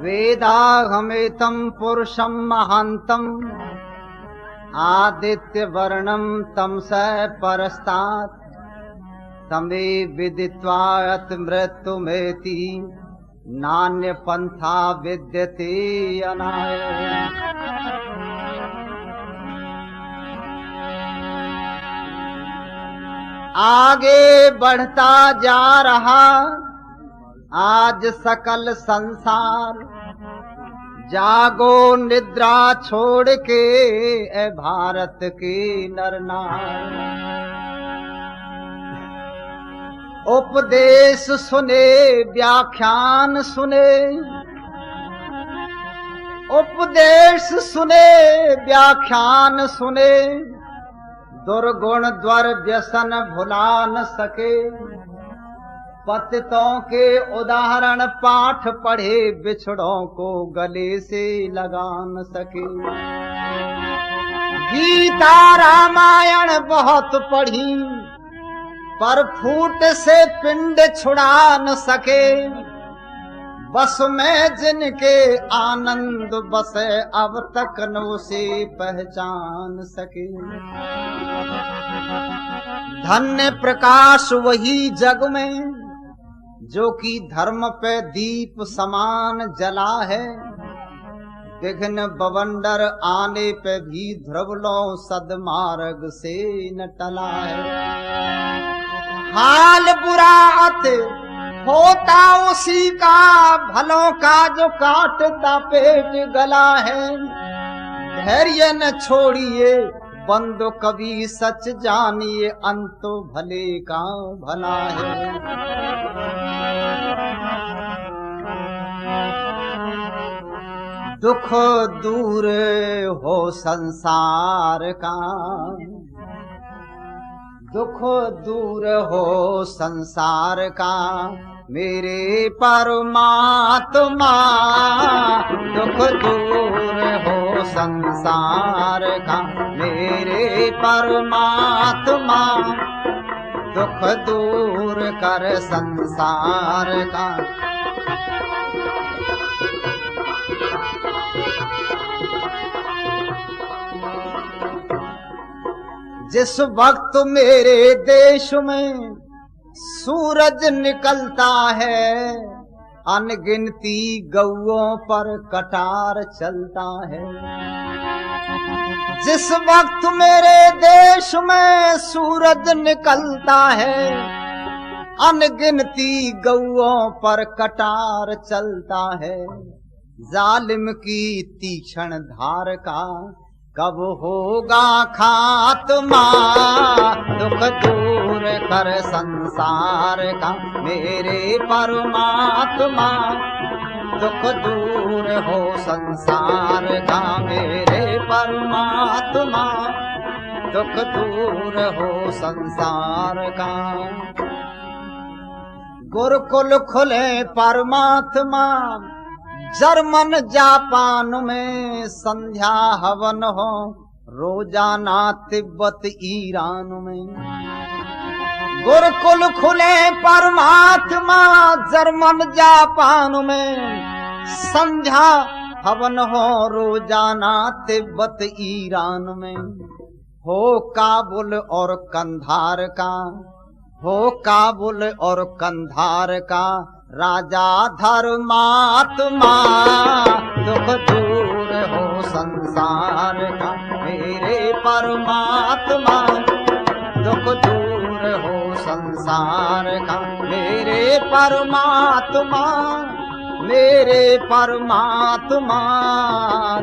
वेदाहमेतं पुरुषं महान्तं आदित्य वर्णं तमसः परस्तात् तमे विदित्वा अत मृत्युमेति नान्य पंथा विद्यते अनाय। आगे बढ़ता जा रहा आज सकल संसार, जागो निद्रा छोड़ के ए भारत के नर नार। उपदेश सुने व्याख्यान सुने, उपदेश सुने व्याख्यान सुने, दुर्गुण द्वर व्यसन भुला न सके। पतितों के उदाहरण पाठ पढ़े, बिछड़ों को गले से लगा न सके। गीता रामायण बहुत पढ़ी, पर फूट से पिंड छुड़ा न सके। बस में जिनके आनंद बसे, अब तक न उसे पहचान सके। धन्य प्रकाश वही जग में, जो कि धर्म पे दीप समान जला है। विघ्न बवंडर आने पे भी ध्रुव लो, सदमार्ग से न टला है। हाल बुरा अत होता उसी का, भलों का जो काटता पेट गला है। धैर्य न छोड़िए बंदो कभी सच जानिए, अंतो भले का भला है। दुख दूर हो संसार का, दुख दूर हो संसार का, मेरे परमात्मा। दुख दूर हो संसार का, मेरे परमात्मा। दुख दूर कर संसार का। जिस वक्त मेरे देश में सूरज निकलता है, अनगिनती गौओं पर कटार चलता है। जिस वक्त मेरे देश में सूरज निकलता है, अनगिनती गौओं पर कटार चलता है। जालिम की तीक्ष्ण धार का कब होगा खात्मा। दुख दूर कर संसार का, मेरे परमात्मा। दुख दूर हो संसार का, मेरे परमात्मा। दुख दूर हो संसार का। गुरुकुल खुले परमात्मा, जर्मन जापान में संध्या हवन हो, रोजाना तिब्बत ईरान में। गुरुकुल खुले परमात्मा, जर्मन जापान में संध्या हवन हो, रोजाना तिब्बत ईरान में। हो काबुल और कंधार का, हो काबुल और कंधार का राजा धर्मात्मा। दुख दूर हो संसार का, मेरे परमात्मा। दुख दूर हो संसार का, मेरे परमात्मा। मेरे परमात्मा।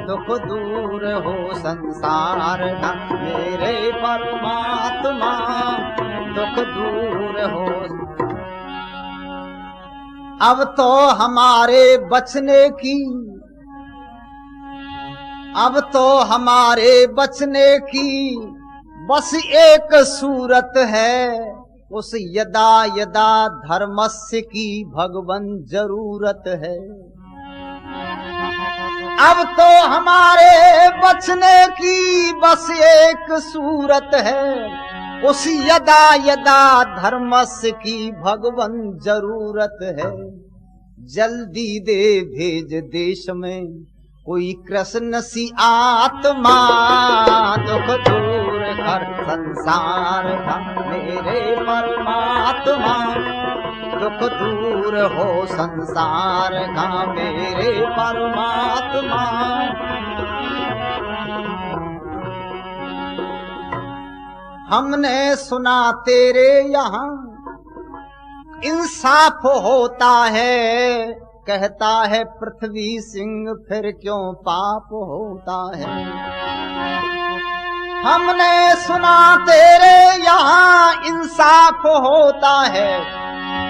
दुख दूर हो संसार का, मेरे परमात्मा। दुख दूर हो। अब तो हमारे बचने की, अब तो हमारे बचने की बस एक सूरत है। उस यदा यदा धर्मस्य की भगवन जरूरत है। अब तो हमारे बचने की बस एक सूरत है। उस यदा यदा धर्मस्य की भगवन जरूरत है। जल्दी दे भेज देश में कोई कृष्ण सी आत्मा, दुख दूर कर संसार का मेरे परमात्मा, दुख दूर हो संसार का मेरे परमात्मा। हमने सुना तेरे यहाँ इंसाफ होता है, कहता है पृथ्वी सिंह फिर क्यों पाप होता है। हमने सुना तेरे यहाँ इंसाफ होता है,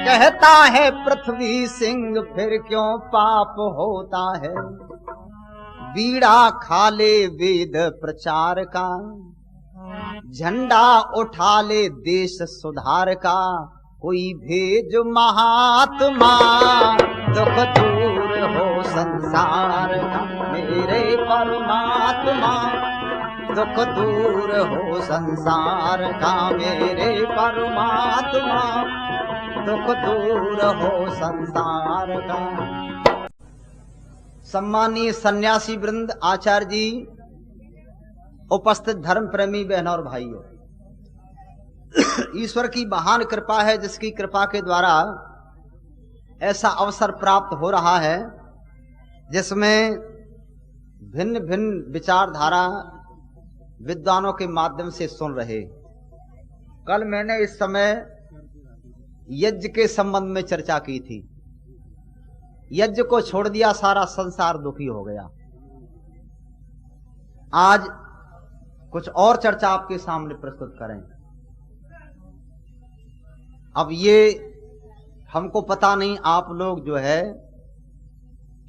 कहता है पृथ्वी सिंह फिर क्यों पाप होता है। बीड़ा खाले वेद प्रचार का, झंडा उठा ले देश सुधार का, कोई भेज महात्मा, दुख दूर हो संसार का मेरे परमात्मा, दुख दूर हो संसार का मेरे परमात्मा, दुख दूर हो संसार का। सम्मानीय सन्यासी वृंद, आचार्य जी, उपस्थित धर्म प्रेमी बहनों और भाइयों, ईश्वर की महान कृपा है जिसकी कृपा के द्वारा ऐसा अवसर प्राप्त हो रहा है जिसमें भिन्न भिन्न विचारधारा विद्वानों के माध्यम से सुन रहे। कल मैंने इस समय यज्ञ के संबंध में चर्चा की थी। यज्ञ को छोड़ दिया, सारा संसार दुखी हो गया। आज कुछ और चर्चा आपके सामने प्रस्तुत करें। अब ये हमको पता नहीं आप लोग जो है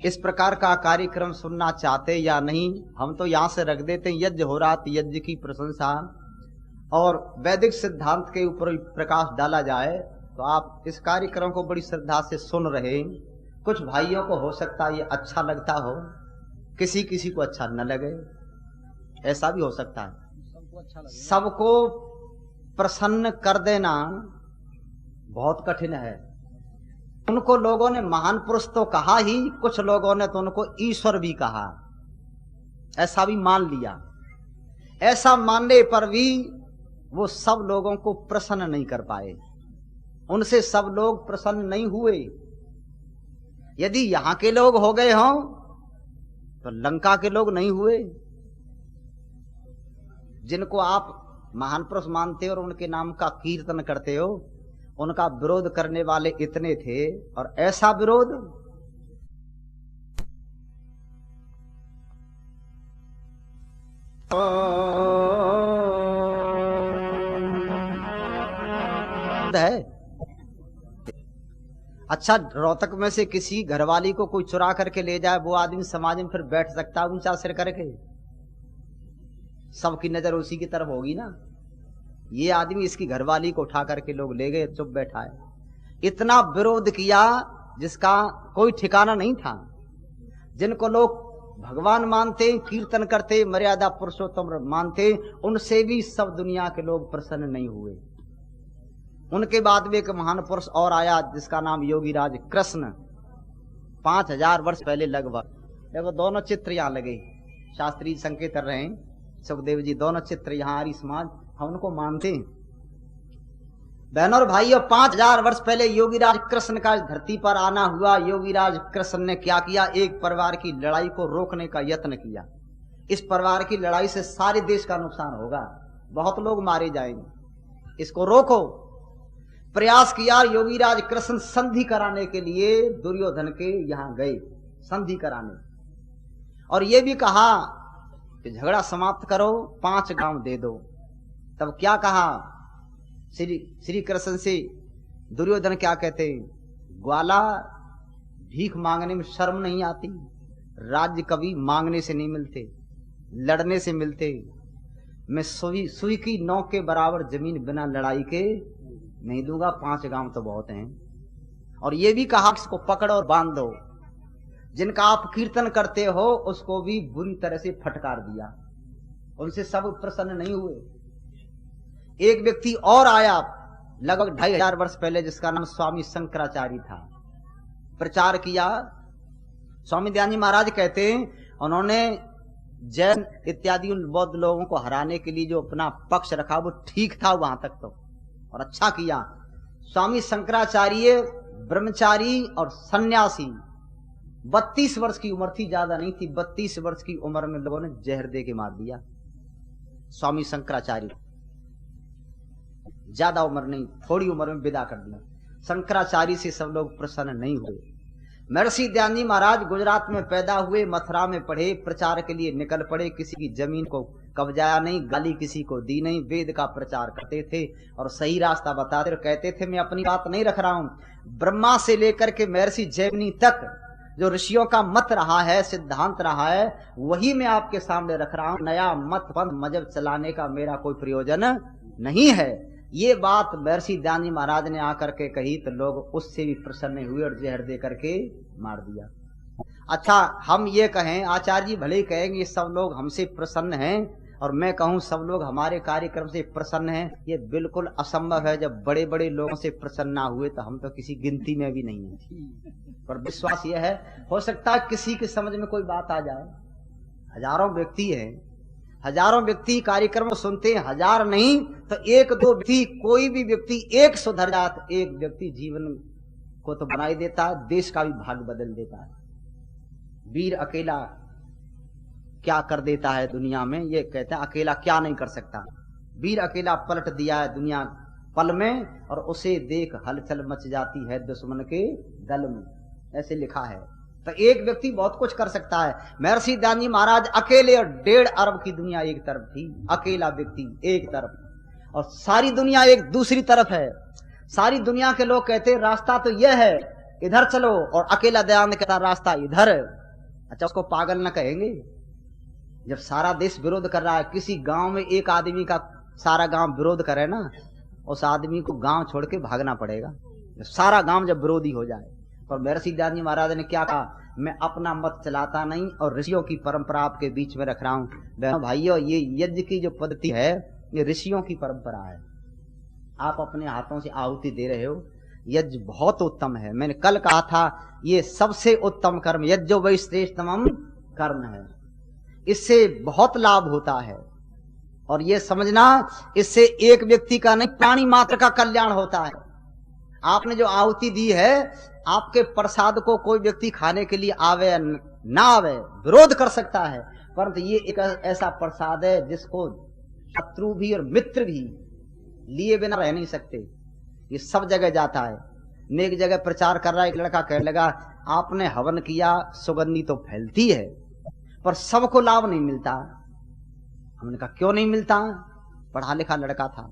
इस प्रकार का कार्यक्रम सुनना चाहते या नहीं। हम तो यहां से रख देते हैं, यज्ञ हो रहा तो यज्ञ की प्रशंसा और वैदिक सिद्धांत के ऊपर प्रकाश डाला जाए, तो आप इस कार्यक्रम को बड़ी श्रद्धा से सुन रहे। कुछ भाइयों को हो सकता है ये अच्छा लगता हो, किसी किसी को अच्छा न लगे, ऐसा भी हो सकता है। सबको प्रसन्न कर देना बहुत कठिन है। उनको लोगों ने महान पुरुष तो कहा ही, कुछ लोगों ने तो उनको ईश्वर भी कहा, ऐसा भी मान लिया। ऐसा मानने पर भी वो सब लोगों को प्रसन्न नहीं कर पाए, उनसे सब लोग प्रसन्न नहीं हुए। यदि यहां के लोग हो गए हों तो लंका के लोग नहीं हुए। जिनको आप महान पुरुष मानते हो और उनके नाम का कीर्तन करते हो, उनका विरोध करने वाले इतने थे, और ऐसा विरोध है। अच्छा, रोहतक में से किसी घरवाली को कोई चुरा करके ले जाए, वो आदमी समाज में फिर बैठ सकता है ऊंचा सिर करके? सबकी नजर उसी की तरफ होगी ना। ये आदमी इसकी घरवाली को उठा करके लोग ले गए, चुप बैठा है। इतना विरोध किया जिसका कोई ठिकाना नहीं था। जिनको लोग भगवान मानते, कीर्तन करते, मर्यादा पुरुषोत्तम मानते, उनसे भी सब दुनिया के लोग प्रसन्न नहीं हुए। उनके बाद में एक महान पुरुष और आया जिसका नाम योगीराज कृष्ण। 5000 वर्ष पहले लगभग। देखो दोनों चित्र यहाँ लगे, शास्त्री संकेत कर रहे हैं सुखदेव जी, दोनों चित्र यहाँ आर्य समाज हम उनको मानते हैं। बहनों और भाइयों, 5000 वर्ष पहले योगीराज कृष्ण का धरती पर आना हुआ। योगीराज कृष्ण ने क्या किया? एक परिवार की लड़ाई को रोकने का यत्न किया। इस परिवार की लड़ाई से सारे देश का नुकसान होगा, बहुत लोग मारे जाएंगे, इसको रोको। प्रयास किया योगीराज कृष्ण संधि कराने के लिए दुर्योधन के यहां गए, संधि कराने, और ये भी कहा कि झगड़ा समाप्त करो, 5 गांव दे दो। तब क्या कहा श्री कृष्ण से दुर्योधन? क्या कहते? ग्वाला, भीख मांगने में शर्म नहीं आती? राज्य कभी मांगने से नहीं मिलते, लड़ने से मिलते। मैं सुई की नोक के बराबर जमीन बिना लड़ाई के नहीं दूंगा, 5 गांव तो बहुत हैं। और ये भी कहा इसको पकड़ो और बांध दो। जिनका आप कीर्तन करते हो उसको भी बुरी तरह से फटकार दिया, उनसे सब प्रसन्न नहीं हुए। एक व्यक्ति और आया लगभग 2500 वर्ष पहले, जिसका नाम स्वामी शंकराचार्य था। प्रचार किया। स्वामी दयानंद जी महाराज कहते हैं उन्होंने जैन इत्यादि उन बौद्ध लोगों को हराने के लिए जो अपना पक्ष रखा वो ठीक था वहां तक तो, और अच्छा किया। स्वामी शंकराचार्य ब्रह्मचारी और सन्यासी, 32 वर्ष की उम्र थी, ज्यादा नहीं थी। 32 वर्ष की उम्र में लोगों ने जहर दे के मार दिया स्वामी शंकराचार्य। ज्यादा उम्र नहीं, थोड़ी उम्र में विदा कर दिया। शंकराचार्य से सब लोग प्रसन्न नहीं हुए। महर्षि दयानंद जी महाराज गुजरात में पैदा हुए, मथुरा में पढ़े, प्रचार के लिए निकल पड़े। किसी की जमीन को कब्जाया नहीं, गाली किसी को दी नहीं, वेद का प्रचार करते थे और सही रास्ता बताते और कहते थे मैं अपनी बात नहीं रख रहा हूं, ब्रह्मा से लेकर के महर्षि जैमिनी तक जो ऋषियों का मत रहा है, सिद्धांत रहा है, वही मैं आपके सामने रख रहा हूं। नया मत पंथ मजहब चलाने का मेरा कोई प्रयोजन नहीं है। ये बात महर्षि दयानंद जी महाराज ने आकर के कही तो लोग उससे भी प्रसन्न हुए और जहर दे करके मार दिया। अच्छा, हम ये कहें, आचार्य जी भले ही कहेंगे सब लोग हमसे प्रसन्न हैं और मैं कहूं सब लोग हमारे कार्यक्रम से प्रसन्न हैं, ये बिल्कुल असंभव है। जब बड़े बड़े लोगों से प्रसन्न ना हुए तो हम तो किसी गिनती में भी नहीं है। पर विश्वास ये है, हो सकता है किसी के समझ में कोई बात आ जाए। हजारों व्यक्ति हैं, हजारों व्यक्ति कार्यक्रम को सुनते हैं, हजार नहीं तो एक दो व्यक्ति, कोई भी व्यक्ति एक सुधर जात, एक व्यक्ति जीवन को तो बना ही देता है, देश का भी भाग्य बदल देता है। वीर अकेला क्या कर देता है दुनिया में, ये कहते हैं अकेला क्या नहीं कर सकता। वीर अकेला पलट दिया है दुनिया पल में, और उसे देख हलचल मच जाती है दुश्मन के दल में, ऐसे लिखा है। तो एक व्यक्ति बहुत कुछ कर सकता है। महर्षि दयानंद जी महाराज अकेले, और 1.5 अरब की दुनिया एक तरफ थी, अकेला व्यक्ति एक तरफ, और सारी दुनिया एक दूसरी तरफ है। सारी दुनिया के लोग कहते रास्ता तो यह है, इधर चलो, और अकेला दयानंद कहता रास्ता इधर है। अच्छा, उसको पागल न कहेंगे? जब सारा देश विरोध कर रहा है, किसी गांव में एक आदमी का सारा गांव विरोध करे ना, उस आदमी को गांव छोड़ के भागना पड़ेगा, सारा गांव जब विरोधी हो जाए। पर महर्षि दयानंद जी महाराज ने क्या कहा, मैं अपना मत चलाता नहीं और ऋषियों की परंपरा आपके बीच में रख रहा हूं। बहनों भाइयों, ये यज्ञ की जो पद्धति है ये ऋषियों की परंपरा है। आप अपने हाथों से आहुति दे रहे हो, यज्ञ बहुत उत्तम है। मैंने कल कहा था ये सबसे उत्तम कर्म, यज्ञो वै श्रेष्ठतमं कर्म है। इससे बहुत लाभ होता है, और ये समझना इससे एक व्यक्ति का नहीं, प्राणी मात्र का कल्याण होता है। आपने जो आहुति दी है, आपके प्रसाद को कोई व्यक्ति खाने के लिए आवे ना आवे, विरोध कर सकता है, परंतु ये एक ऐसा प्रसाद है जिसको शत्रु भी और मित्र भी लिए बिना रह नहीं सकते। ये सब जगह जाता है। नेक जगह प्रचार कर रहा है, एक लड़का कहने लगा आपने हवन किया, सुगंधी तो फैलती है पर सबको लाभ नहीं मिलता। हमने कहा क्यों नहीं मिलता? पढ़ा लिखा लड़का था।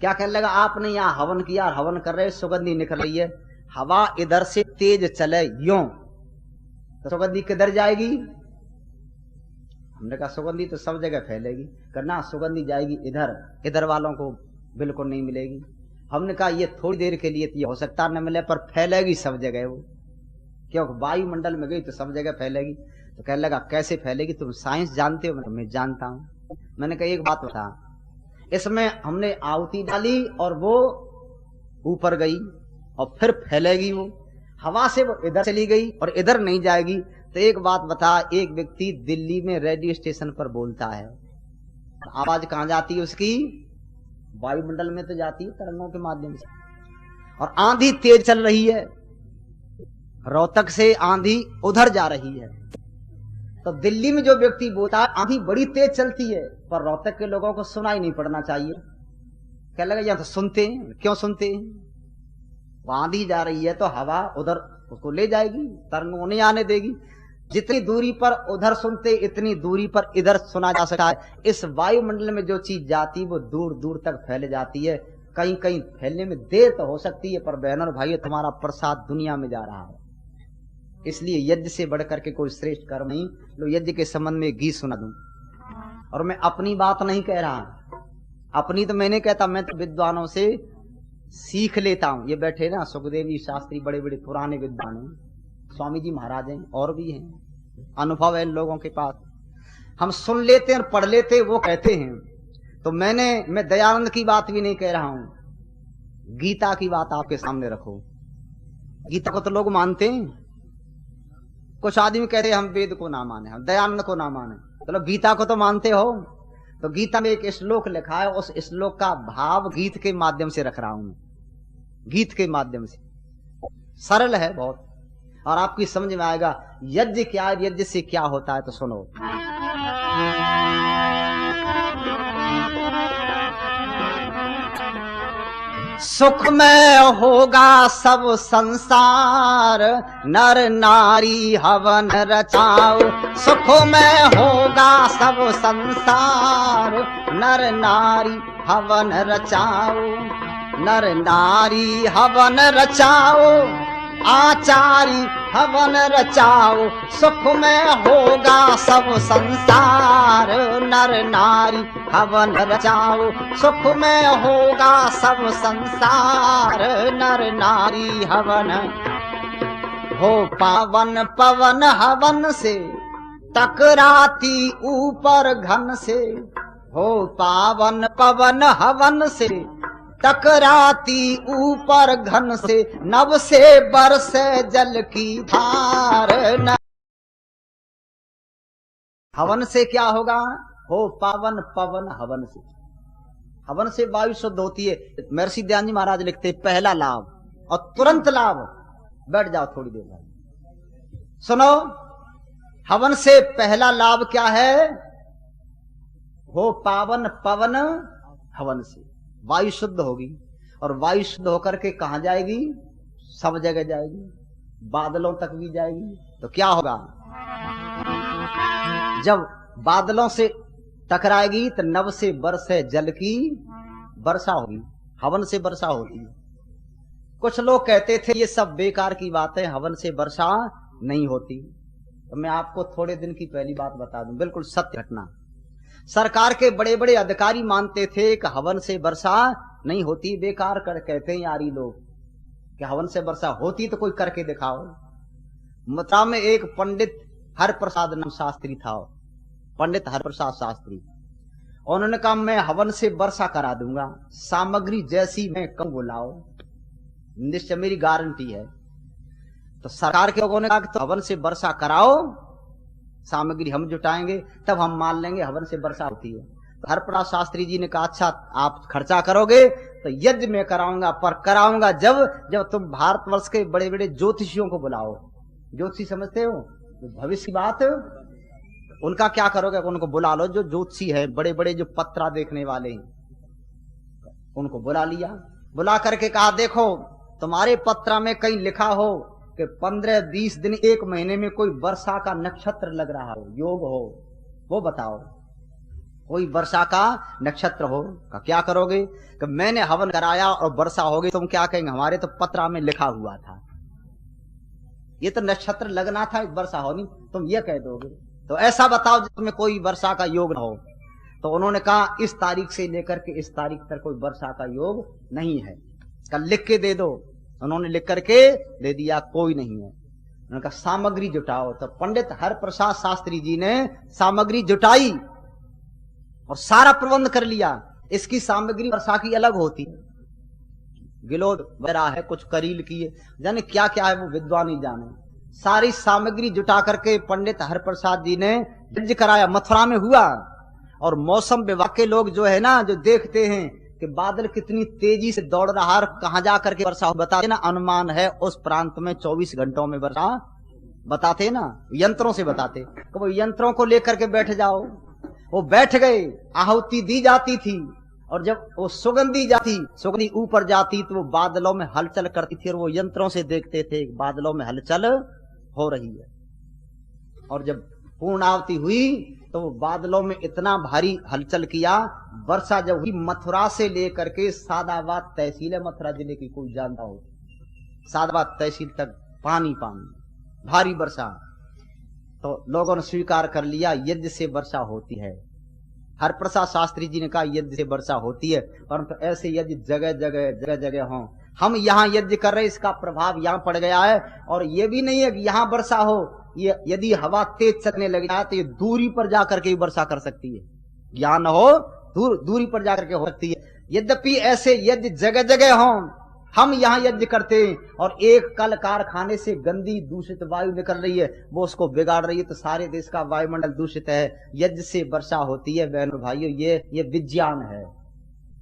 क्या कहने लगा, आपने यहाँ हवन किया, हवन कर रहे, सुगंधी निकल रही है, हवा इधर से तेज चले यूं तो सुगंधी किधर जाएगी? हमने कहा सुगंधी तो सब जगह फैलेगी। करना सुगंधी जाएगी इधर, इधर वालों को बिल्कुल नहीं मिलेगी। हमने कहा ये थोड़ी देर के लिए ये हो सकता न मिले, पर फैलेगी सब जगह वो, क्योंकि वायुमंडल में गई तो सब जगह फैलेगी। तो कहने लगा कैसे फैलेगी, तुम साइंस जानते हो? मैं जानता हूं। मैंने कहा एक बात बता, इसमें हमने आहुति डाली और वो ऊपर गई और फिर फैलेगी, वो हवा से वो इधर चली गई और इधर नहीं जाएगी। तो एक बात बता, एक व्यक्ति दिल्ली में रेडियो स्टेशन पर बोलता है, आवाज कहां जाती है उसकी? वायुमंडल में तो जाती है तरंगों के माध्यम से। और आंधी तेज चल रही है, रोहतक से आंधी उधर जा रही है, तो दिल्ली में जो व्यक्ति बोलता है आंधी बड़ी तेज चलती है, पर रोहतक के लोगों को सुनाई नहीं पड़ना चाहिए। क्या लगा, या तो सुनते हैं, क्यों सुनते हैं? वो आंधी जा रही है तो हवा उधर उसको ले जाएगी, तरंगों नहीं आने देगी। जितनी दूरी पर उधर सुनते, इतनी दूरी पर इधर सुना जा सकता है। इस वायुमंडल में जो चीज जाती वो दूर दूर तक फैल जाती है। कहीं कहीं फैलने में देर तो हो सकती है, पर बहनों और भाइयों तुम्हारा प्रसाद दुनिया में जा रहा है। इसलिए यज्ञ से बढ़कर के कोई श्रेष्ठ कर्म नहीं। लो यज्ञ के संबंध में गीत सुना दूं, और मैं अपनी बात नहीं कह रहा, अपनी तो मैंने कहता, मैं तो विद्वानों से सीख लेता हूं। ये बैठे ना सुखदेव जी शास्त्री, बड़े बड़े पुराने विद्वान हैं, स्वामी जी महाराज हैं, और भी हैं, अनुभव है इन लोगों के पास। हम सुन लेते हैं और पढ़ लेते, वो कहते हैं। तो मैं दयानंद की बात भी नहीं कह रहा हूं, गीता की बात आपके सामने रखो। गीता को तो लोग मानते हैं, कुछ आदमी कहते हैं हम वेद को ना माने, हम दयानंद को ना माने, चलो गीता को तो मानते हो। तो गीता में एक श्लोक लिखा है, उस श्लोक का भाव गीत के माध्यम से रख रहा हूं, गीत के माध्यम से। सरल है बहुत और आपकी समझ में आएगा यज्ञ क्या है, यज्ञ से क्या होता है। तो सुनो, सुख में होगा सब संसार, नर नारी हवन रचाओ। सुख में होगा सब संसार, नर नारी हवन रचाओ। नर नारी हवन रचाओ, आचारी हवन रचाओ। सुख में होगा सब संसार, नर नारी हवन रचाओ। सुख में होगा सब संसार, नर नारी हवन। हो पावन पवन हवन से, टकराती ऊपर घन से। हो पावन पवन हवन से, टकराती ऊपर घन से। नभ से बरसे जल की धार। हवन से क्या होगा? हो पावन पवन हवन से। हवन से वायु शुद्ध होती है। महर्षि दयानंद जी महाराज लिखते पहला लाभ और तुरंत लाभ। बैठ जाओ थोड़ी देर बाद सुनो। हवन से पहला लाभ क्या है? हो पावन पवन हवन से वायु शुद्ध होगी और वायु शुद्ध होकर के कहां जाएगी? सब जगह जाएगी, बादलों तक भी जाएगी। तो क्या होगा? जब बादलों से टकराएगी तो नभ से बरसे जल की वर्षा होगी। हवन से वर्षा होती है। कुछ लोग कहते थे ये सब बेकार की बात है, हवन से वर्षा नहीं होती। तो मैं आपको थोड़े दिन की पहली बात बता दूं, बिल्कुल सत्य घटना। सरकार के बड़े बड़े अधिकारी मानते थे कि हवन से वर्षा नहीं होती। बेकार कर कहते हैं यारी लोग कि हवन से वर्षा होती तो कोई करके दिखाओ। मथुरा में एक पंडित हरप्रसाद नाम शास्त्री था, पंडित हरप्रसाद शास्त्री। उन्होंने कहा मैं हवन से वर्षा करा दूंगा, सामग्री जैसी मैं कम बुलाओ, निश्चय मेरी गारंटी है। तो सरकार के लोगों ने कहा तो हवन से वर्षा कराओ, सामग्री हम जुटाएंगे तब हम मान लेंगे हवन से वर्षा होती है। तो हरप्रसाद शास्त्री जी ने कहा अच्छा आप खर्चा करोगे तो यज्ञ में कराऊंगा, पर कराऊंगा जब तुम भारतवर्ष के बड़े बड़े ज्योतिषियों को बुलाओ। ज्योतिषी समझते हो? भविष्य की बात। उनका क्या करोगे? उनको बुला लो, जो ज्योतिषी है, बड़े बड़े जो पत्रा देखने वाले हैं, उनको बुला लिया। बुला करके कहा देखो तुम्हारे पत्रा में कहीं लिखा हो कि 15-20 दिन 1 महीने में कोई वर्षा का नक्षत्र लग रहा हो, योग हो, वो बताओ। कोई वर्षा का नक्षत्र हो का क्या करोगे? कि मैंने हवन कराया और वर्षा होगी। तुम क्या कहेंगे? हमारे तो पत्रा में लिखा हुआ था, ये तो नक्षत्र लगना था, वर्षा होनी, तुम ये कह दोगे। तो ऐसा बताओ जिसमें कोई वर्षा का योग न हो। तो उन्होंने कहा इस तारीख से लेकर के इस तारीख तक कोई वर्षा का योग नहीं है, कल लिख के दे दो। उन्होंने लिख करके दे दिया, कोई नहीं है। उन्होंने कहा सामग्री जुटाओ। तो पंडित हरप्रसाद शास्त्री जी ने सामग्री जुटाई और सारा प्रबंध कर लिया। इसकी सामग्री वर्षा की अलग होती है, गिलोद वगैरह है, कुछ करील की है, जाने क्या क्या है, वो विद्वान ही जाने। सारी सामग्री जुटा करके पंडित हरप्रसाद जी ने यज्ञ कराया। मथुरा में हुआ और मौसम विभाग के लोग जो है ना, जो देखते हैं कि बादल कितनी तेजी से दौड़ रहा है, कहां जाकर के वर्षा बताते ना, अनुमान है उस प्रांत में 24 घंटों में वर्षा बताते ना, यंत्रों से बताते। तो वो यंत्रों को लेकर के बैठ जाओ। वो बैठ गए, आहुति दी जाती थी और जब वो सुगंधी सुगंधी ऊपर जाती तो वो बादलों में हलचल करती थी और वो यंत्रों से देखते थे बादलों में हलचल हो रही है। और जब पूर्ण आहुति हुई तो वो बादलों में इतना भारी हलचल किया। वर्षा जब हुई मथुरा से लेकर के सादाबाद तहसील है मथुरा जिले की, कोई जानता हो, सादाबाद तहसील तक पानी पानी, भारी वर्षा। तो लोगों ने स्वीकार कर लिया यज्ञ से वर्षा होती है। हरप्रसाद शास्त्री जी ने कहा यज्ञ से वर्षा होती है, परंतु ऐसे यज्ञ जगह जगह हों। हम यहाँ यज्ञ कर रहे, इसका प्रभाव यहाँ पड़ गया है। और ये भी नहीं है कि यहाँ वर्षा हो, ये यदि हवा तेज चलने लग जाए तो ये दूरी पर जाकर के वर्षा कर सकती है, ज्ञान हो दूरी पर जाकर के हो सकती है। यद्यपि ऐसे यज्ञ जगह जगह हों, हम यहाँ यज्ञ करते हैं और एक कल कारखाने से गंदी दूषित वायु निकल रही है, वो उसको बिगाड़ रही है, तो सारे देश का वायुमंडल दूषित है। यज्ञ से वर्षा होती है। बहनों भाइयों, ये विज्ञान है,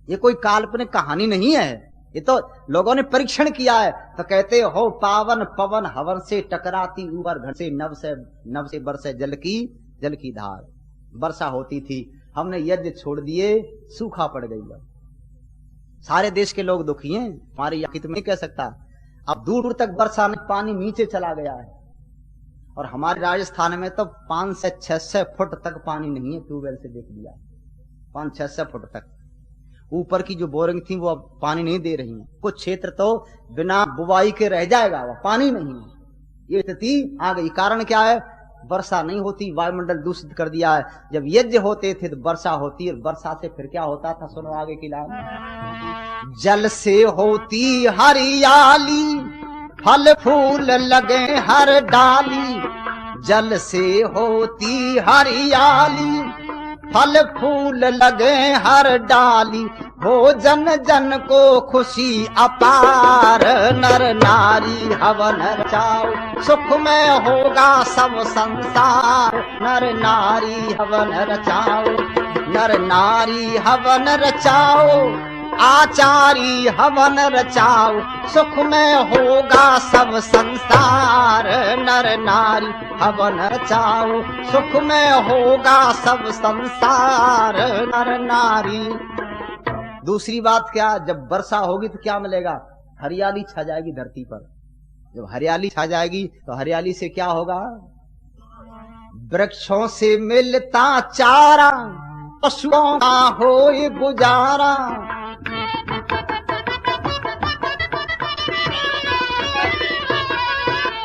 ये कोई काल्पनिक कहानी नहीं है, ये तो लोगों ने परीक्षण किया है। तो कहते हो पावन पवन हवन से टकराती ऊपर घर से नव से बरसे जल की धार। वर्षा होती थी, हमने यज्ञ छोड़ दिए, सूखा पड़ गई। सारे देश के लोग दुखी हैं, हमारे यहाँ तो नहीं कह सकता। अब दूर दूर तक वर्षा में पानी नीचे चला गया है, और हमारे राजस्थान में तो 500 से 600 फुट तक पानी नहीं है। ट्यूबवेल से देख लिया, 500-600 फुट तक। ऊपर की जो बोरिंग थी वो अब पानी नहीं दे रही है। कुछ क्षेत्र तो बिना बुवाई के रह जाएगा, वह पानी नहीं है। ये स्थिति आ गई। कारण क्या है? वर्षा नहीं होती, वायुमंडल दूषित कर दिया है। जब यज्ञ होते थे तो वर्षा होती, और वर्षा से फिर क्या होता था, सुनो आगे की लाइन। जल से होती हरियाली, फल फूल लगे हर डाली। जल से होती हरियाली, फल फूल लगे हर डाली। हो जन जन को खुशी अपार, नर नारी हवन रचाओ, सुख में होगा सब संसार। नर नारी हवन रचाओ, नर नारी हवन रचाओ, आचारी हवन रचाओ, सुख में होगा सब संसार। नर नारी हवन रचाओ, सुख में होगा सब संसार। नर नारी। दूसरी बात क्या, जब वर्षा होगी तो क्या मिलेगा? हरियाली छा जाएगी धरती पर। जब हरियाली छा जाएगी तो हरियाली से क्या होगा? वृक्षों से मिलता चारा, पशुओं का होए गुजारा।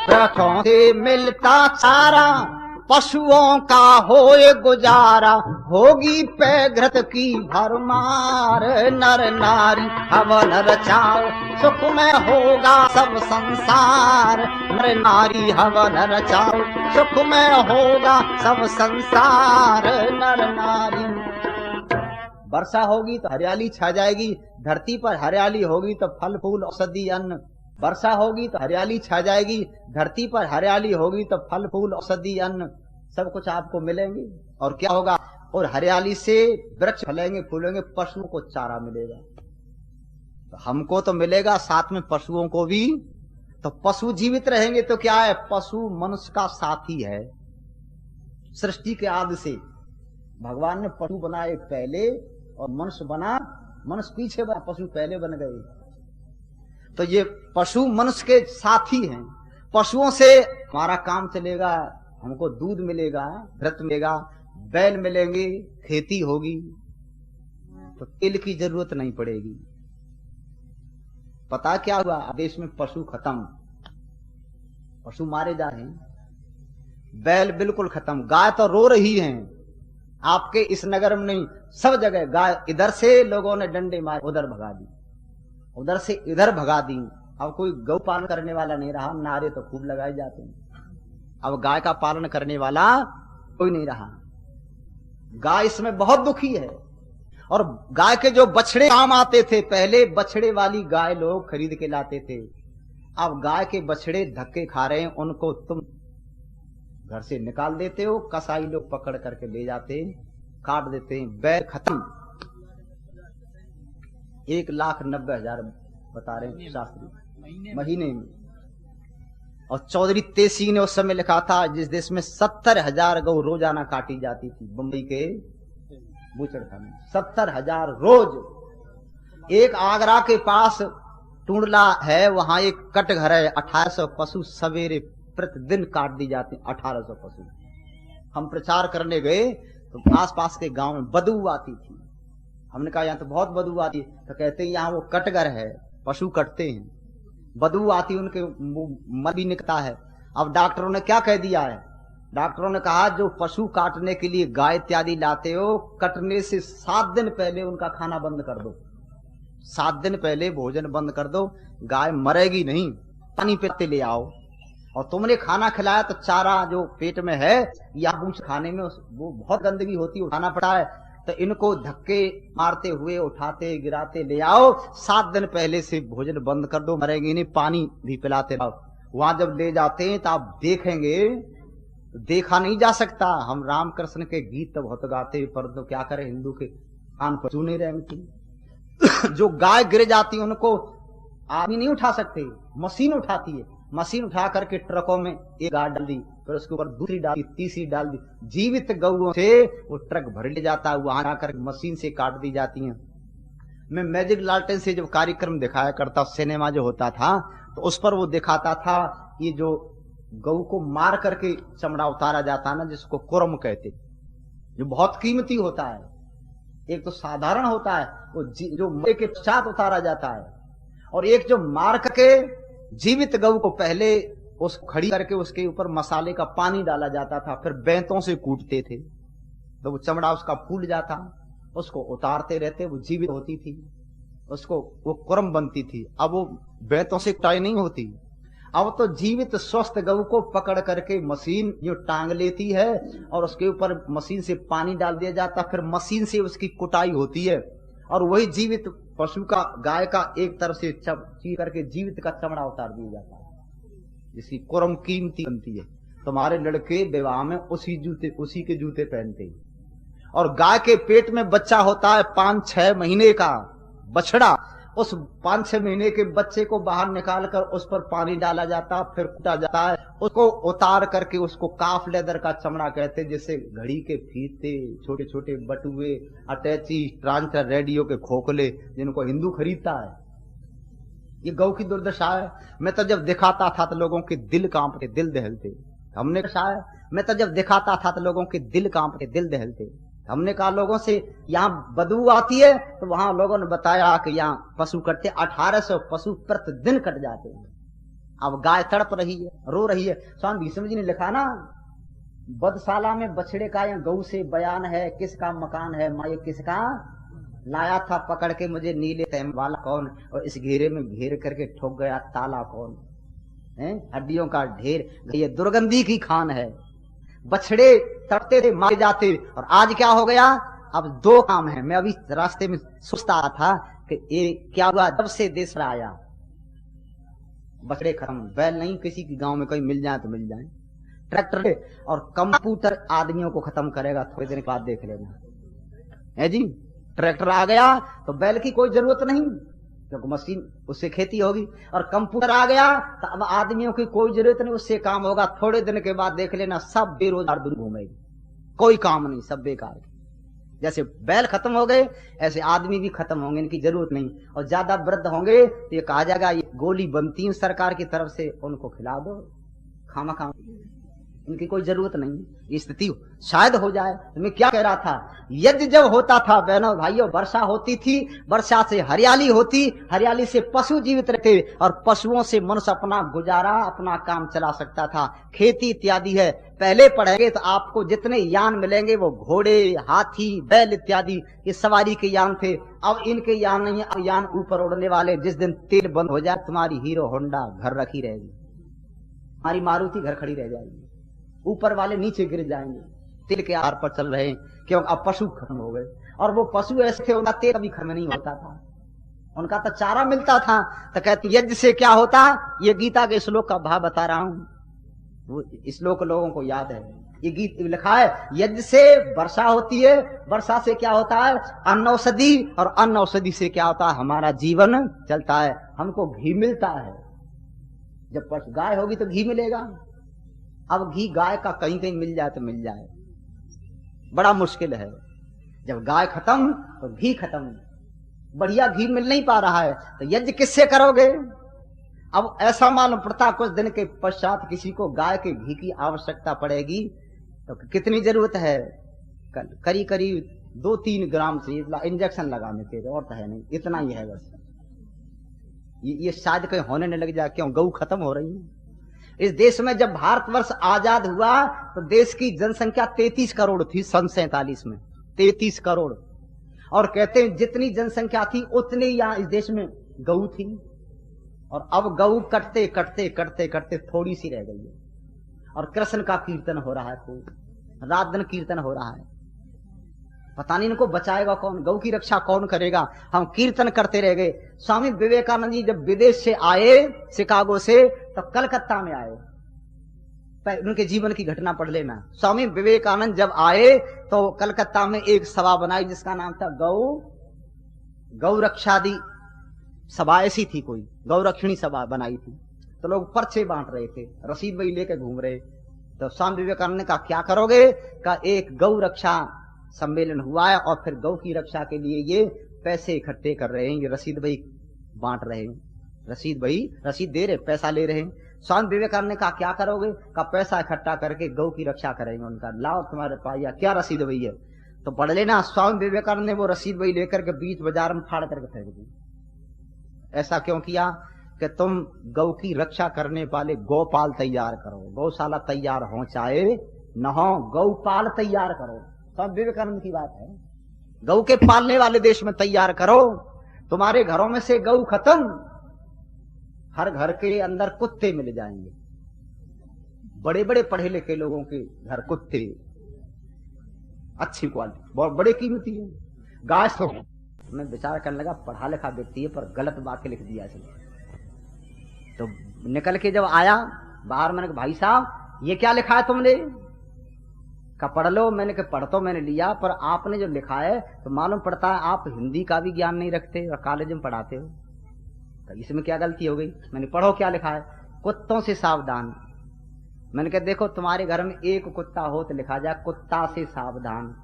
वृक्षों से मिलता चारा, पशुओं का होए गुजारा। होगी पैघृत की भरमार। नर नारी हवन रचाओ, सुख में होगा सब संसार। नर नारी हवन रचाओ, सुख में होगा सब संसार। नर नारी। वर्षा होगी तो हरियाली छा जाएगी धरती पर। हरियाली होगी तो फल फूल औषधि अन्न। वर्षा होगी तो हरियाली छा जाएगी धरती पर। हरियाली होगी तो फल फूल औषधि अन्न सब कुछ आपको मिलेंगे। और क्या होगा? और हरियाली से वृक्ष फलेंगे फूलेंगे, पशुओं को चारा मिलेगा। तो हमको तो मिलेगा, साथ में पशुओं को भी। तो पशु जीवित रहेंगे तो क्या है? पशु मनुष्य का साथी है। सृष्टि के आदि से भगवान ने पशु बनाए पहले और मनुष्य बना, मनुष्य पीछे बना, पशु पहले बन गए। तो ये पशु मनुष्य के साथी हैं। पशुओं से हमारा काम चलेगा, हमको दूध मिलेगा, घृत मिलेगा, बैल मिलेंगे, खेती होगी, तो तेल की जरूरत नहीं पड़ेगी। पता क्या हुआ? देश में पशु खत्म, पशु मारे जा रहे हैं। बैल बिल्कुल खत्म। गाय तो रो रही हैं, आपके इस नगर में नहीं, सब जगह गाय। इधर से लोगों ने डंडे मारे, उधर भगा दी, उधर से इधर भगा दी। अब कोई गौ पालन करने वाला नहीं रहा। नारे तो खूब लगाए जाते हैं, अब गाय का पालन करने वाला कोई नहीं रहा। गाय इसमें बहुत दुखी है। और गाय के जो बछड़े काम आते थे, पहले बछड़े वाली गाय लोग खरीद के लाते थे। अब गाय के बछड़े धक्के खा रहे हैं, उनको तुम घर से निकाल देते हो, कसाई लोग पकड़ करके ले जाते हैं, काट देते हैं। बैल खत्म। 1,90,000 बता रहे हैं शास्त्री महीने में। और चौधरी तेसी ने उस समय लिखा था, जिस देश में 70,000 गौ रोजाना काटी जाती थी, बम्बई के बूचड़खाने 70,000 रोज। एक आगरा के पास टूंडला है, वहां एक कटघर है, 1800 पशु सवेरे प्रतिदिन काट दी जाती, 1800 पशु। हम प्रचार करने गए तो आसपास के गांव में बदबू आती थी। हमने कहा यहाँ तो बहुत बदबू आती है। तो कहते हैं यहाँ वो कटघर है, पशु कटते हैं, बदबू आती, उनके मल भी निकलता है। अब डॉक्टरों ने क्या कह दिया है? डॉक्टरों ने कहा जो पशु काटने के लिए गाय इत्यादि लाते हो, कटने से 7 दिन पहले उनका खाना बंद कर दो। 7 दिन पहले भोजन बंद कर दो, गाय मरेगी नहीं। पानी पीते ले आओ। और तुमने खाना खिलाया तो चारा जो पेट में है, या बूझ खाने में वो बहुत गंदगी होती है, उठाना पड़ता है। तो इनको धक्के मारते हुए उठाते गिराते ले आओ, 7 दिन पहले से भोजन बंद कर दो, मरेंगे नहीं, पानी भी पिलाते रहो। वहां जब ले जाते हैं तो आप देखेंगे, देखा नहीं जा सकता। हम रामकृष्ण के गीत तो बहुत गाते, परंतु क्या करें, हिंदू के कान पर चू नहीं रहे। जो गाय गिर जाती है उनको आदमी नहीं उठा सकते, मशीन उठाती है। मशीन उठा करके ट्रकों में एक गाय डाल दी, फिर उसके ऊपर दूसरी डाल दी, तीसरी डाल दी, जीवित गऊओं से वो ट्रक भर ले जाता है, वहां आकर मशीन से काट दी जाती हैं। मैं मैजिक लालटेन से जब कार्यक्रम दिखाया करता, सिनेमा जो होता था, तो उस पर वो दिखाता था, ये जो गऊ को मार करके चमड़ा उतारा जाता है ना, जिसको कुरम कहते, जो बहुत कीमती होता है। एक तो साधारण होता है, वो जो मरे के पश्चात उतारा जाता है, और एक जो मार करके जीवित गऊ को पहले उस खड़ी करके उसके ऊपर मसाले का पानी डाला जाता था, फिर बैंतों से कूटते थे, तो वो चमड़ा उसका फूल जाता, उसको उतारते रहते, वो जीवित होती थी, उसको वो कुरम बनती थी। अब वो बैंतों से कटाई नहीं होती, अब तो जीवित स्वस्थ गऊ को पकड़ करके मशीन जो टांग लेती है, और उसके ऊपर मशीन से पानी डाल दिया जाता, फिर मशीन से उसकी कुटाई होती है, और वही जीवित पशु का, गाय का एक तरफ से चीर करके जीवित का चमड़ा उतार दिया जाता है, जिसकी कुरम कीमती बनती है। तुम्हारे लड़के विवाह में उसी के जूते पहनते हैं। और गाय के पेट में बच्चा होता है 5-6 महीने का बछड़ा, उस 5-6 महीने के बच्चे को बाहर निकालकर उस पर पानी डाला जाता, फिर कूटा जाता है, उसको उतार करके उसको काफ लेदर का चमड़ा कहते, जिससे घड़ी के फीते, छोटे छोटे बटुए, अटैची, ट्रांसफर, रेडियो के खोखले, जिनको हिंदू खरीदता है। ये गौ की दुर्दशा है। मैं तो जब दिखाता था तो लोगों के दिल कांपते, दिल दहलते। हमने कहा है, मैं तो जब दिखाता था तो लोगों के दिल कांपते, दिल दहलते। हमने कहा लोगों से, यहाँ बदबू आती है, तो वहां लोगों ने बताया कि यहाँ पशु कटते, 1800 पशु प्रतिदिन कट जाते हैं। अब गाय तड़प रही है, रो रही है। स्वामी भीष्म जी ने लिखा ना, बदशाला में बछड़े का या गऊ से बयान है, किसका मकान है माँ, ये किसका लाया था पकड़ के मुझे नीले तैम वाला कौन, और इस घेरे में घेर करके ठोक गया ताला कौन है, हड्डियों का ढेर, ये दुर्गंधी की खान है। बछड़े तड़ते थे, मारे जाते, और आज क्या हो गया, अब 2 काम है। मैं अभी रास्ते में सोचता था कि ये क्या हुआ, जब से देश में आया बछड़े खत्म, बैल नहीं, किसी के गांव में कहीं मिल जाए तो मिल जाए। ट्रैक्टर और कंप्यूटर आदमियों को खत्म करेगा, थोड़े दिन के बाद देख लेना है जी। ट्रैक्टर आ गया तो बैल की कोई जरूरत नहीं, क्योंकि मशीन, उससे खेती होगी। और कंप्यूटर आ गया तो अब आदमियों की कोई जरूरत नहीं, उससे काम होगा। थोड़े दिन के बाद देख लेना, सब बेरोजगार दुनिया घूमेगी, कोई काम नहीं, सब बेकार। जैसे बैल खत्म हो गए, ऐसे आदमी भी खत्म होंगे, इनकी जरूरत नहीं। और ज्यादा वृद्ध होंगे तो ये कहा जाएगा ये गोली बनती है सरकार की तरफ से, उनको खिला दो, खामा खा, इनकी कोई जरूरत नहीं। ये स्थिति शायद हो जाए। तो मैं क्या कह रहा था, यज्ञ जब होता था बहनों भाइयों, वर्षा होती थी, वर्षा से हरियाली होती, हरियाली से पशु जीवित रहते, और पशुओं से मनुष्य अपना गुजारा, अपना काम चला सकता था। खेती इत्यादि है, पहले पढ़ेंगे तो आपको जितने यान मिलेंगे वो घोड़े, हाथी, बैल इत्यादि, ये सवारी के यान थे। अब इनके यान नहीं है, अब यान ऊपर उड़ने वाले। जिस दिन तेल बंद हो जाए, तुम्हारी हीरो होंडा घर रखी रहेगी, हमारी मारुति घर खड़ी रह जाएगी, ऊपर वाले नीचे गिर जाएंगे, तेल के आधार पर चल रहे हैं, क्योंकि अब पशु खत्म हो गए। और वो पशु ऐसे थे, उनका तेल कभी खत्म नहीं होता था, उनका तो चारा मिलता था। तो कहते यज्ञ से क्या होता, ये गीता के श्लोक का भाव बता रहा हूं, वो श्लोक लोगों को याद है। ये गीत लिखा है, यज्ञ से वर्षा होती है, वर्षा से क्या होता है, अन्न औषधि, और अन्न औषधि से क्या होता है, हमारा जीवन चलता है, हमको घी मिलता है। जब पशु गाय होगी तो घी मिलेगा। अब घी गाय का कहीं कहीं मिल जाए तो मिल जाए, बड़ा मुश्किल है। जब गाय खत्म तो घी खत्म, बढ़िया घी मिल नहीं पा रहा है, तो यज्ञ किससे करोगे। अब ऐसा मालूम पड़ता कुछ दिन के पश्चात किसी को गाय के घी की आवश्यकता पड़ेगी, तो कितनी जरूरत है, करीब करीब 2-3 ग्राम से इंजेक्शन लगाने के, और तो है नहीं, इतना ही है बस। ये शायद कहीं होने न लग जाए, क्यों, गऊ खत्म हो रही है। इस देश में जब भारतवर्ष आजाद हुआ तो देश की जनसंख्या 33 करोड़ थी, सन 47 में 33 करोड़। और कहते हैं जितनी जनसंख्या थी उतनी यहाँ इस देश में गऊ थी, और अब गऊ कटते कटते कटते कटते थोड़ी सी रह गई है। और कृष्ण का कीर्तन हो रहा है, खूब रात दिन कीर्तन हो रहा है। पता नहीं इनको बचाएगा कौन, गौ की रक्षा कौन करेगा। हम कीर्तन करते रह गए। स्वामी विवेकानंद जी जब विदेश से आए, शिकागो से, तब कलकत्ता में आए। उनके जीवन की घटना पढ़ लेना। स्वामी विवेकानंद जब आए तो कलकत्ता में एक सभा बनाई जिसका नाम था गौ रक्षादी सभा, ऐसी थी कोई गौरक्षणी सभा बनाई थी। तो लोग पर्चे बांट रहे थे, रसीद वही लेके घूम रहे। तो स्वामी विवेकानंद ने कहा क्या करोगे? का एक गौ रक्षा सम्मेलन हुआ है और फिर गौ की रक्षा के लिए ये पैसे इकट्ठे कर रहे हैं, ये रसीद वही बांट रहे हैं, रसीद दे रहे, पैसा ले रहे हैं। स्वामी विवेकानंद ने कहा क्या करोगे? का पैसा इकट्ठा करके गौ की रक्षा करेंगे। उनका लाओ तुम्हारे पास, या क्या रसीद वही है तो पढ़ लेना। स्वामी विवेकानंद ने वो रसीद वही लेकर के बीच बाजार में फाड़ करके फेंक दी। ऐसा क्यों किया? कि तुम गौ की रक्षा करने वाले गौपाल तैयार करो, गौशाला तैयार हो चाहे न हो, गौपाल तैयार करो। स्वामी विवेकानंद की बात है। गौ के पालने वाले देश में तैयार करो। तुम्हारे घरों में से गौ खत्म, हर घर के अंदर कुत्ते मिल जाएंगे। बड़े बड़े पढ़े लिखे लोगों के घर कुत्ते, अच्छी क्वालिटी, बहुत बड़े कीमती है। गाय तो मैं विचार करने लगा पढ़ा लिखा व्यक्ति है पर गलत बातें लिख दिया इसने। तो निकल के जब आया बाहर, मैंने कहा भाई साहब ये क्या लिखा है तुमने? का पढ़ लो। मैंने कहा पढ़ तो मैंने लिया, पर आपने जो लिखा है तो मालूम पड़ता है आप हिंदी का भी ज्ञान नहीं रखते और कॉलेज में पढ़ाते हो। तो इसमें क्या गलती हो गई? मैंने पढ़ो क्या लिखा है? कुत्तों से सावधान। मैंने कहा देखो तुम्हारे घर में एक कुत्ता हो तो लिखा जाए कुत्ता से सावधान,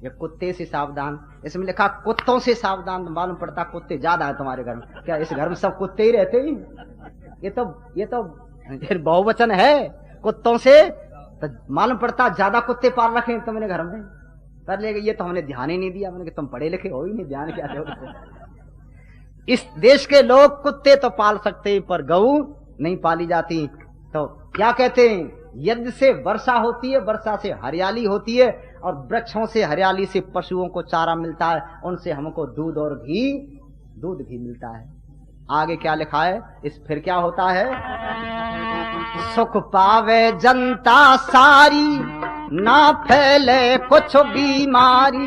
या कुत्ते से सावधान। इसमें लिखा कुत्तों से सावधान, तो मालूम पड़ता कुत्ते ज्यादा है तुम्हारे घर में। क्या इस घर में सब कुत्ते ही रहते हैं? ये तो बहुवचन है कुत्तों से, तो मालूम पड़ता ज्यादा कुत्ते पाल रखे तुमने घर में। पर ले ये तो हमने ध्यान ही नहीं दिया। मैंने कहा तुम पढ़े लिखे हो ही नहीं, ध्यान क्या दोगे? इस देश के लोग कुत्ते तो पाल सकते हैं पर गऊ नहीं पाली जाती। तो क्या कहते हैं? यज्ञ से वर्षा होती है, वर्षा से हरियाली होती है, और वृक्षों से हरियाली से पशुओं को चारा मिलता है, उनसे हमको दूध और दूध भी मिलता है। आगे क्या लिखा है? इस फिर क्या होता है? सुख पावे जनता सारी, ना फैले कुछ बीमारी।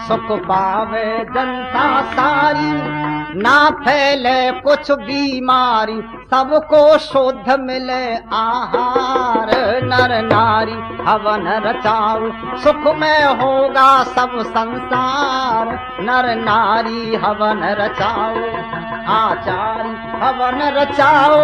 सुख पावे जनता सारी, ना फैले कुछ बीमारी। सबको शुद्ध मिले आहार, नर नारी हवन रचाओ। सुख में होगा सब संसार, नर नारी हवन रचाओ। आचारी हवन रचाओ,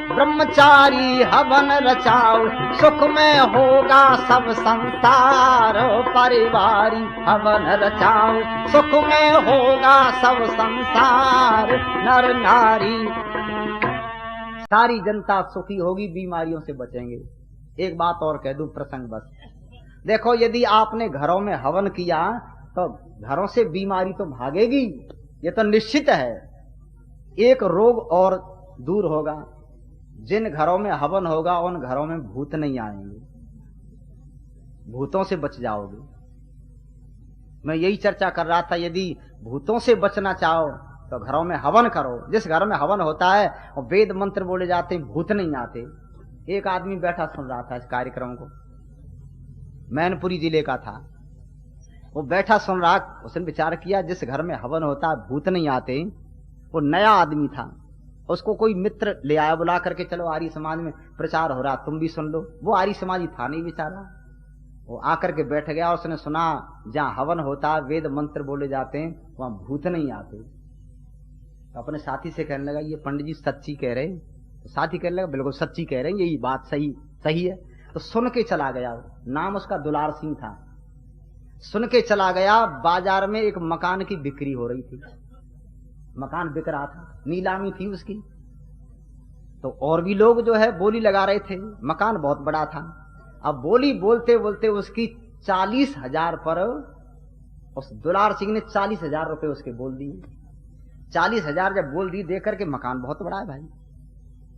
ब्रह्मचारी हवन रचाओ। सुख में होगा सब संसार, परिवारी हवन रचाओ। सुख में होगा सब संसार, नर नारी। सारी जनता सुखी होगी, बीमारियों से बचेंगे। एक बात और कह दूं प्रसंग बस। देखो यदि आपने घरों में हवन किया तो घरों से बीमारी तो भागेगी, ये तो निश्चित है। एक रोग और दूर होगा, जिन घरों में हवन होगा उन घरों में भूत नहीं आएंगे, भूतों से बच जाओगे। मैं यही चर्चा कर रहा था, यदि भूतों से बचना चाहो तो घरों में हवन करो। जिस घर में हवन होता है और वेद मंत्र बोले जाते हैं, भूत नहीं आते। एक आदमी बैठा सुन रहा था इस कार्यक्रम को, मैनपुरी जिले का था। वो बैठा सुन रहा, उसने विचार किया जिस घर में हवन होता है भूत नहीं आते। वो नया आदमी था, उसको कोई मित्र ले आया बुला करके, चलो आर्य समाज में प्रचार हो रहा, तुम भी सुन लो। वो आर्य समाजी था नहीं बेचारा, वो आकर के बैठ गया और उसने सुना जहां हवन होता है वेद मंत्र बोले जाते हैं, वहां भूत नहीं आते। तो अपने साथी से कहने लगा ये पंडित जी सच्ची कह रहे हैं। तो साथी कहने लगा बिल्कुल सच्ची कह रहे हैं, यही बात सही है। तो सुन के चला गया, नाम उसका दुलार सिंह था। सुन के चला गया, बाजार में एक मकान की बिक्री हो रही थी, मकान बिक रहा था, नीलामी थी उसकी। तो और भी लोग जो है बोली लगा रहे थे, मकान बहुत बड़ा था। अब बोली बोलते बोलते उसकी 40,000 पर उस दुलार सिंह ने 40,000 रुपए उसके बोल दिए। 40,000 जब बोल दी, देख करके मकान बहुत बड़ा है भाई,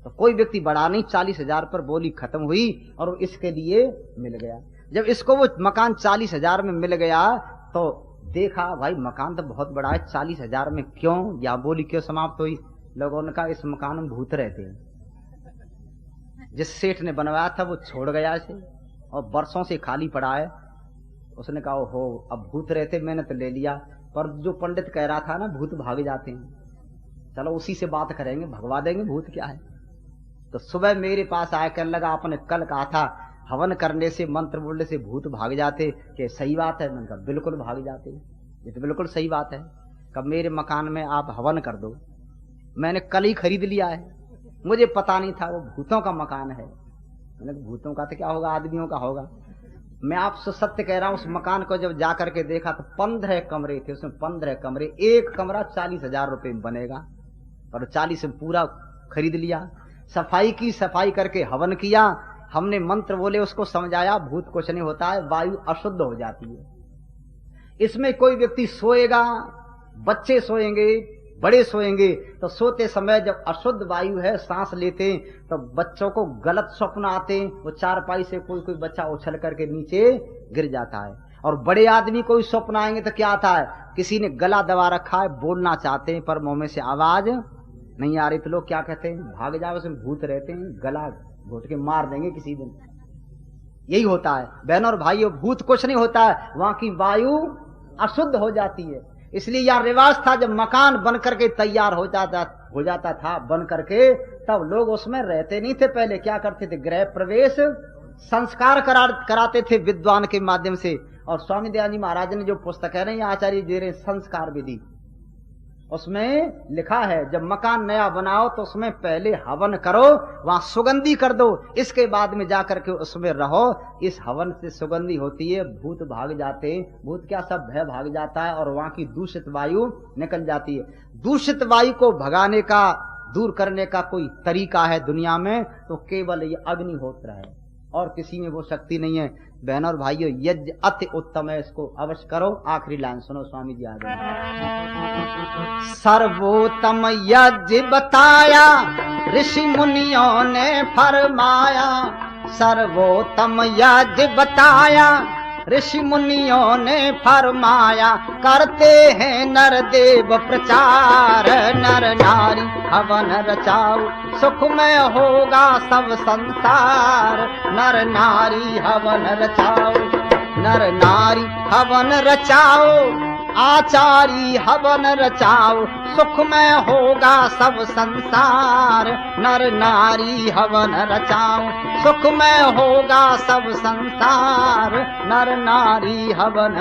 तो कोई व्यक्ति बड़ा नहीं, 40,000 पर बोली खत्म हुई और इसके लिए मिल गया। जब इसको वो मकान 40,000 में मिल गया तो देखा भाई मकान तो बहुत बड़ा है, 40,000 में क्यों या बोली क्यों समाप्त हुई? लोगों ने कहा इस मकान में भूत रहते हैं। जिस सेठ ने बनवाया था वो छोड़ गया इसे और बरसों से खाली पड़ा है। उसने कहा हो अब भूत रहते मैंने तो ले लिया, पर जो पंडित कह रहा था ना भूत भाग जाते हैं, चलो उसी से बात करेंगे, भगवा देंगे, भूत क्या है। तो सुबह मेरे पास आया, कहने लगा आपने कल कहा था हवन करने से मंत्र बोलने से भूत भाग जाते, कि सही बात है। मैंने कहा बिल्कुल भाग जाते, ये तो बिल्कुल सही बात है। कब मेरे मकान में आप हवन कर दो, मैंने कल ही खरीद लिया है, मुझे पता नहीं था वो भूतों का मकान है। मैंने कहा भूतों का तो क्या होगा, आदमियों का होगा। मैं आपसे सत्य कह रहा हूं, उस मकान को जब जाकर के देखा तो 15 कमरे थे, उसमें 15 कमरे, एक कमरा 40,000 रुपए में बनेगा, और 40 में पूरा खरीद लिया। सफाई की, सफाई करके हवन किया, हमने मंत्र बोले, उसको समझाया भूत कुछ नहीं होता है, वायु अशुद्ध हो जाती है। इसमें कोई व्यक्ति सोएगा, बच्चे सोएंगे, बड़े सोएंगे, तो सोते समय जब अशुद्ध वायु है, सांस लेते हैं, तो बच्चों को गलत स्वप्न आते हैं, वो चारपाई से कोई कोई बच्चा उछल करके नीचे गिर जाता है। और बड़े आदमी कोई स्वप्न आएंगे तो क्या आता है, किसी ने गला दबा रखा है, बोलना चाहते हैं पर मुंह में से आवाज नहीं आ रही, तो लोग क्या कहते हैं, भाग जाओ, उसमें भूत रहते हैं, गला घोट के मार देंगे किसी दिन। यही होता है बहनों और भाइयों, भूत कुछ नहीं होता है, वहां की वायु अशुद्ध हो जाती है। इसलिए यह रिवाज था, जब मकान बन करके तैयार हो जाता था बन करके, तब लोग उसमें रहते नहीं थे। पहले क्या करते थे, गृह प्रवेश संस्कार कराते थे विद्वान के माध्यम से। और स्वामी दयानंद जी महाराज ने जो पुस्तक है ना, आचार्य दे रहे संस्कार विधि, उसमें लिखा है जब मकान नया बनाओ तो उसमें पहले हवन करो, वहां सुगंधी कर दो, इसके बाद में जाकर के उसमें रहो। इस हवन से सुगंधी होती है, भूत भाग जाते हैं। भूत क्या, सब भय भाग जाता है, और वहां की दूषित वायु निकल जाती है। दूषित वायु को भगाने का, दूर करने का कोई तरीका है दुनिया में, तो केवल ये अग्निहोत्र है, और किसी में वो शक्ति नहीं है। बहनों और भाइयों, यज्ञ अति उत्तम है, इसको अवश्य करो। आखिरी लाइन सुनो, स्वामी जी आ गए। सर्वोत्तम यज्ञ बताया ऋषि मुनियों ने फरमाया, सर्वोत्तम यज्ञ बताया ऋषि मुनियों ने फरमाया, करते हैं नर देव प्रचार, नर नारी हवन रचाओ, सुखमय होगा सब संसार, नर नारी हवन रचाओ, नर नारी हवन रचाओ, आचारी हवन रचाओ, सुखमय होगा सब संसार, नर नारी हवन रचाओ, सुखमय होगा सब संसार, नर नारी हवन